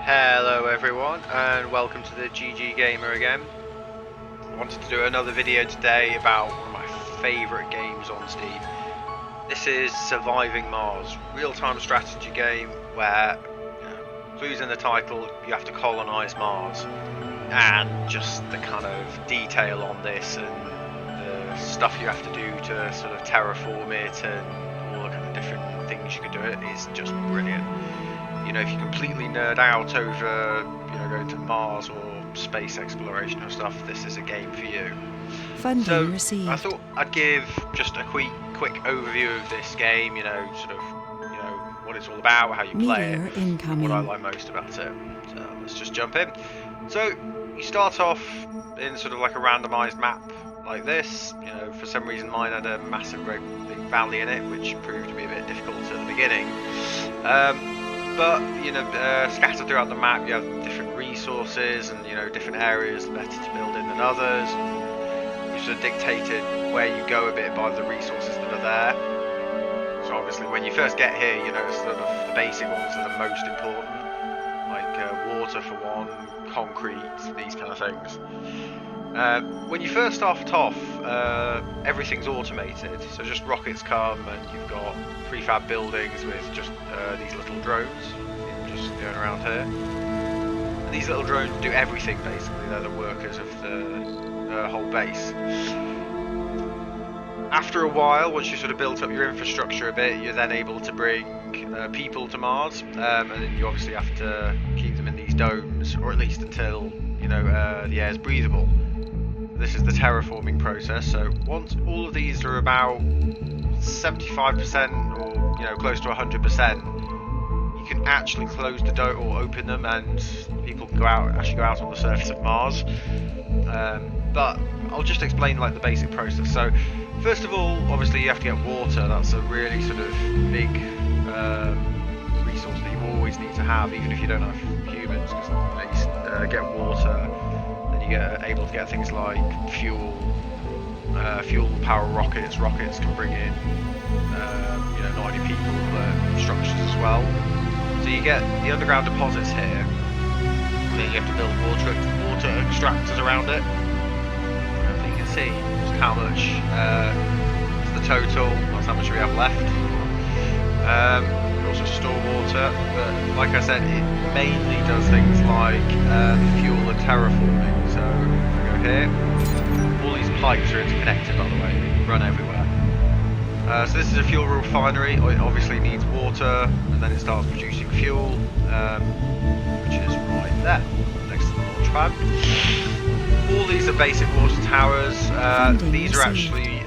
Hello everyone and welcome to the GG Gamer again. I wanted to do another video today about one of my favourite games on Steam. This is Surviving Mars, real-time strategy game where, clues in the title, you have to colonise Mars. And just the kind of detail on this and the stuff you have to do to sort of terraform it and all the kind of different things you can do it is just brilliant. You know, if you completely nerd out over, going to Mars or space exploration or stuff, this is a game for you. Funding received. I thought I'd give just a quick overview of this game, what it's all about, how you play it, and what I like most about it. So let's just jump in. So you start off in sort of like a randomized map like this. For some reason mine had a massive great big valley in it, which proved to be a bit difficult at the beginning. But scattered throughout the map, you have different resources and different areas better to build in than others. You sort of dictated where you go a bit by the resources that are there. So obviously, when you first get here, sort of the basic ones are the most important, like water for one, concrete, these kind of things. When you first start off, everything's automated, so just rockets come and you've got prefab buildings with just these little drones just going around here. And these little drones do everything basically, they're the workers of the whole base. After a while, once you sort of built up your infrastructure a bit, you're then able to bring people to Mars, and then you obviously have to keep them in these domes, or at least until the air is breathable. This is the terraforming process. So once all of these are about 75% or close to 100%, you can actually close the dome or open them, and people can actually go out on the surface of Mars. But I'll just explain like the basic process. So first of all, obviously you have to get water. That's a really sort of big resource that you always need to have, even if you don't have humans, because you get water. You're able to get things like fuel power rockets. Rockets can bring in not only people but structures as well. So you get the underground deposits here. Then you have to build water extractors around it. So you can see just how much is the total. That's how much we have left. Also store water, but like I said, it mainly does things like fuel and terraforming. So if I go here, all these pipes are interconnected, by the way, they run everywhere. So this is a fuel refinery. It obviously needs water, and then it starts producing fuel, which is right there, next to the launch pad. All these are basic water towers. These are actually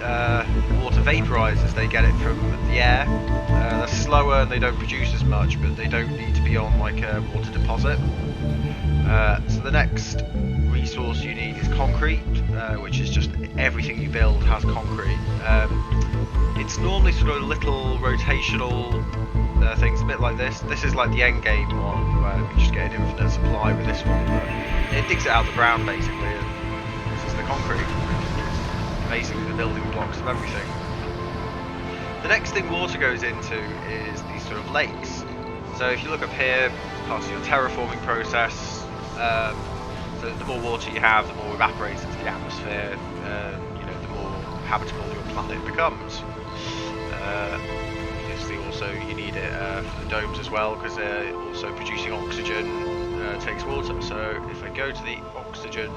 water vaporizers. They get it from the air. They're slower and they don't produce as much, but they don't need to be on like a water deposit. So the next resource you need is concrete, which is just everything you build has concrete. It's normally sort of little rotational things, a bit like this. This is like the end game one, where you just get an infinite supply with this one, but it digs it out of the ground basically, and this is the concrete, which is basically the building blocks of everything. The next thing water goes into is these sort of lakes. So if you look up here, it's part of your terraforming process. So the more water you have, the more evaporates into the atmosphere, the more habitable your planet becomes. Obviously also you need it for the domes as well, because they're also producing oxygen takes water. So if I go to the oxygen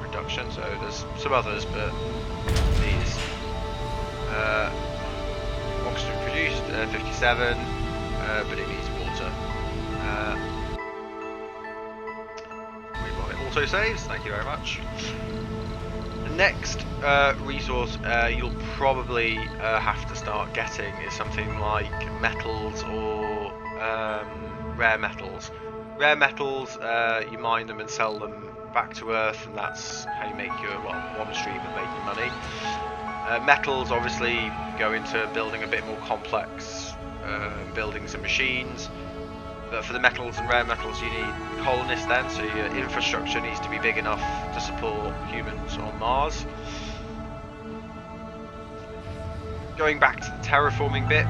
production, so there's some others, but these oxygen produced 57, but it needs water. Auto saves, thank you very much. The next resource you'll probably have to start getting is something like metals or rare metals. Rare metals, you mine them and sell them back to Earth, and that's how you make one stream of making money. Metals obviously go into building a bit more complex buildings and machines. But for the metals and rare metals you need colonists then, so your infrastructure needs to be big enough to support humans on Mars. Going back to the terraforming bit,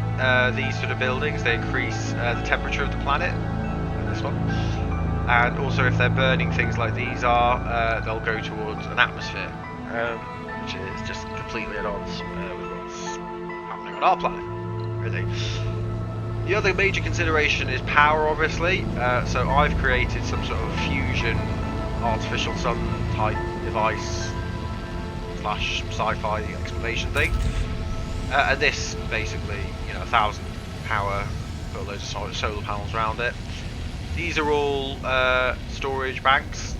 these sort of buildings, they increase the temperature of the planet, this one. and also if they're burning things like these are, they'll go towards an atmosphere, which is just completely at odds with what's happening on our planet, really. The other major consideration is power, obviously. So I've created some sort of fusion artificial sun type device slash sci-fi explanation thing. And this basically, 1,000 power, put loads of solar panels around it. These are all storage banks.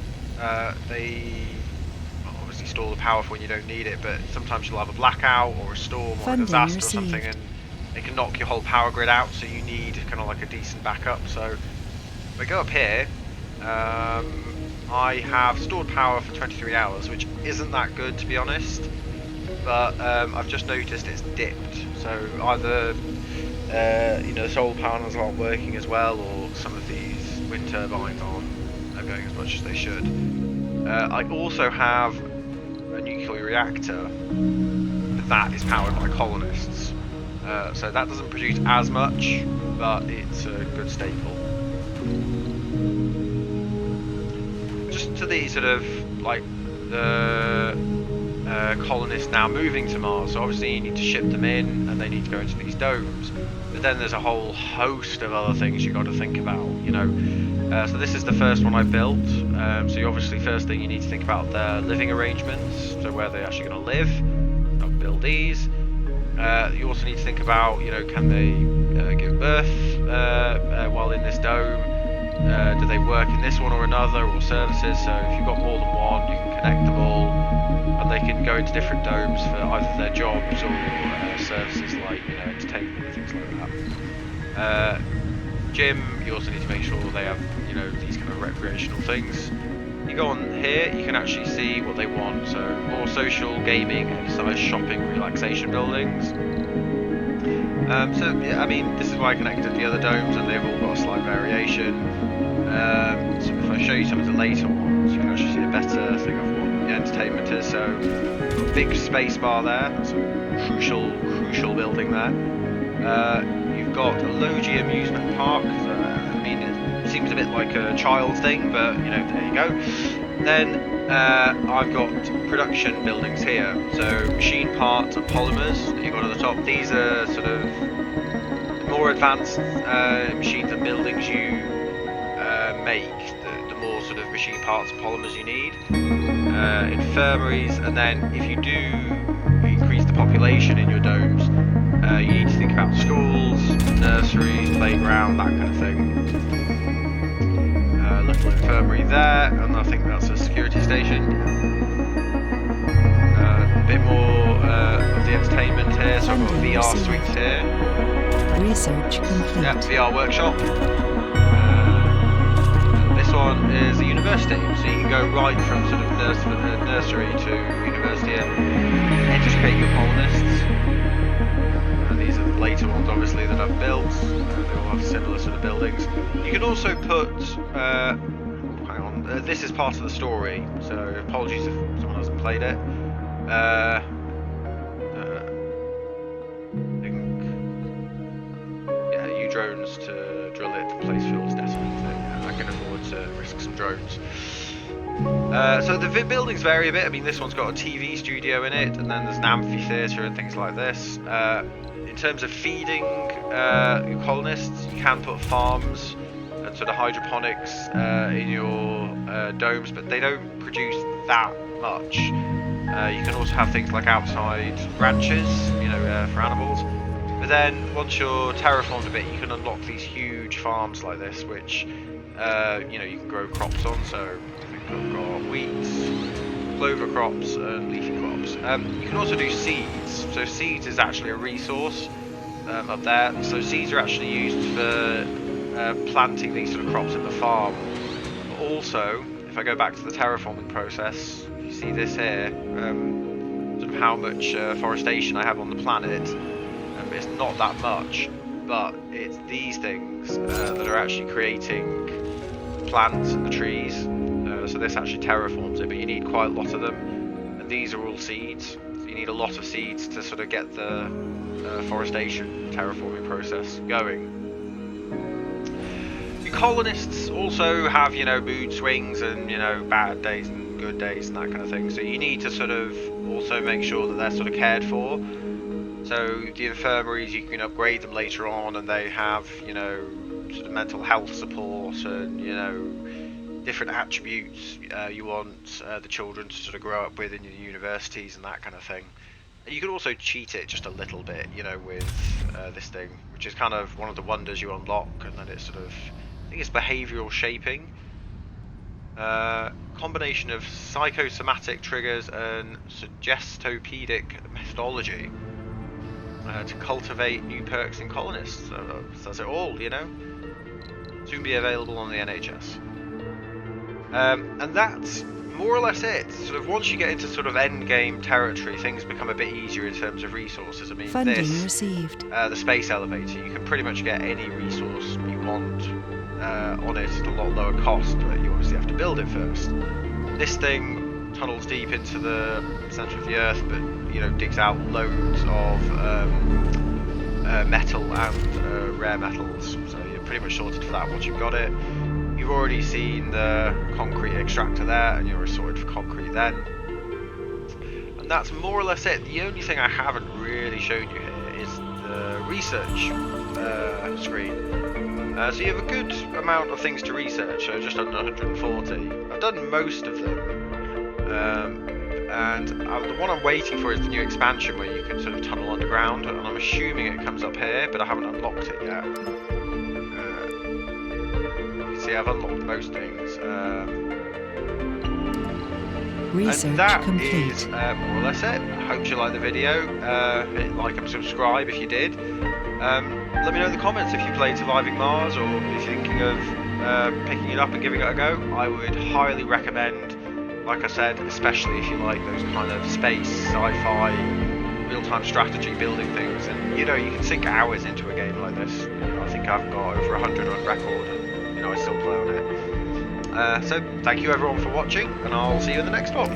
They obviously store the power for when you don't need it, but sometimes you'll have a blackout or a storm or a disaster or something, and it can knock your whole power grid out, so you need kind of like a decent backup. So if I go up here, I have stored power for 23 hours, which isn't that good to be honest, but I've just noticed it's dipped. So either the solar panels aren't working as well, or some of these wind turbines aren't going as much as they should. I also have a nuclear reactor, but that is powered by colonists. So that doesn't produce as much, but it's a good staple. Just to the sort of like the colonists now moving to Mars, so obviously you need to ship them in and they need to go into these domes, but then there's a whole host of other things you've got to think about, so this is the first one I built. So obviously first thing you need to think about their living arrangements, so where they're actually going to live. I'll build these. You also need to think about, can they give birth while in this dome? Do they work in this one or another, or services? So if you've got more than one, you can connect them all, and they can go into different domes for either their jobs or services like entertainment and things like that. Gym, you also need to make sure they have these kind of recreational things. You go on here, you can actually see what they want. So more social, gaming, exercise, shopping, relaxation buildings. So yeah, I mean, this is why I connected the other domes, and they've all got a slight variation. So if I show you some of the later ones, you can actually see a better thing of what the entertainment is. So a big space bar there, that's a crucial building there. You've got a Logie amusement park. I mean, it seems a bit like a child's thing, but there you go. Then I've got production buildings here, so machine parts and polymers that you've got at the top. These are sort of more advanced machines and buildings you make, the more sort of machine parts and polymers you need. Infirmaries, and then if you do increase the population in your domes, you need to think about schools, nurseries, playground, that kind of thing. Little infirmary there, and I think that's a security station. A bit more of the entertainment here, so I've got a VR suite here. Research complete. Yeah, VR workshop. This one is a university, so you can go right from sort of nursery to university and educate your colonists. These are the later ones, obviously, that I've built. They all have similar sort of buildings. You can also put, hang on, this is part of the story, so apologies if someone hasn't played it. I think, yeah, use drones to drill it, place fields, detonate it. I can afford to risk some drones. So the buildings vary a bit. I mean, this one's got a TV studio in it, and then there's an amphitheatre and things like this. In terms of feeding your colonists, you can put farms and sort of hydroponics in your domes, but they don't produce that much. You can also have things like outside ranches, for animals. But then once you're terraformed a bit, you can unlock these huge farms like this, which you can grow crops on. So I think I've got wheat, clover crops, and leafy crops. You can also do seeds. So seeds is actually a resource up there. So seeds are actually used for planting these sort of crops at the farm. But also, if I go back to the terraforming process, you see this here, sort of how much forestation I have on the planet. It's not that much, but it's these things that are actually creating the plants and the trees. So this actually terraforms it, but you need quite a lot of them. And these are all seeds. So you need a lot of seeds to sort of get the forestation terraforming process going. You Your colonists also have, you know, mood swings and, you know, bad days and good days and that kind of thing. So you need to sort of also make sure that they're sort of cared for. So the infirmaries, you can upgrade them later on, and they have, you know, sort of mental health support and, you know, different attributes you want the children to sort of grow up with in your universities and that kind of thing. And you can also cheat it just a little bit, you know, with this thing, which is kind of one of the wonders you unlock, and then it's sort of, I think it's behavioural shaping. Combination of psychosomatic triggers and suggestopedic methodology to cultivate new perks in colonists. So that's it all, you know. Soon be available on the NHS. And that's more or less it. Sort of once you get into sort of end game territory, things become a bit easier in terms of resources. I mean, Funding this, received. the space elevator, you can pretty much get any resource you want on it at a lot lower cost, but you obviously have to build it first. This thing tunnels deep into the centre of the Earth, but you know, digs out loads of metal and rare metals, so you're pretty much sorted for that once you've got it. You've already seen the concrete extractor there, and you're sorted for concrete then. And that's more or less it. The only thing I haven't really shown you here is the research screen. So you have a good amount of things to research, so just under 140. I've done most of them. And the one I'm waiting for is the new expansion where you can sort of tunnel underground, and I'm assuming it comes up here, but I haven't unlocked it yet. See, I've unlocked most things. Research and that complete. is more or less it. I hope you liked the video. Hit like and subscribe if you did. Let me know in the comments if you played Surviving Mars, or if you're thinking of picking it up and giving it a go. I would highly recommend, like I said, especially if you like those kind of space, sci-fi, real-time strategy building things. And you know, you can sink hours into a game like this. You know, I think I've got over 100 on record, and you know, I still play on it. So thank you everyone for watching, and I'll see you in the next one.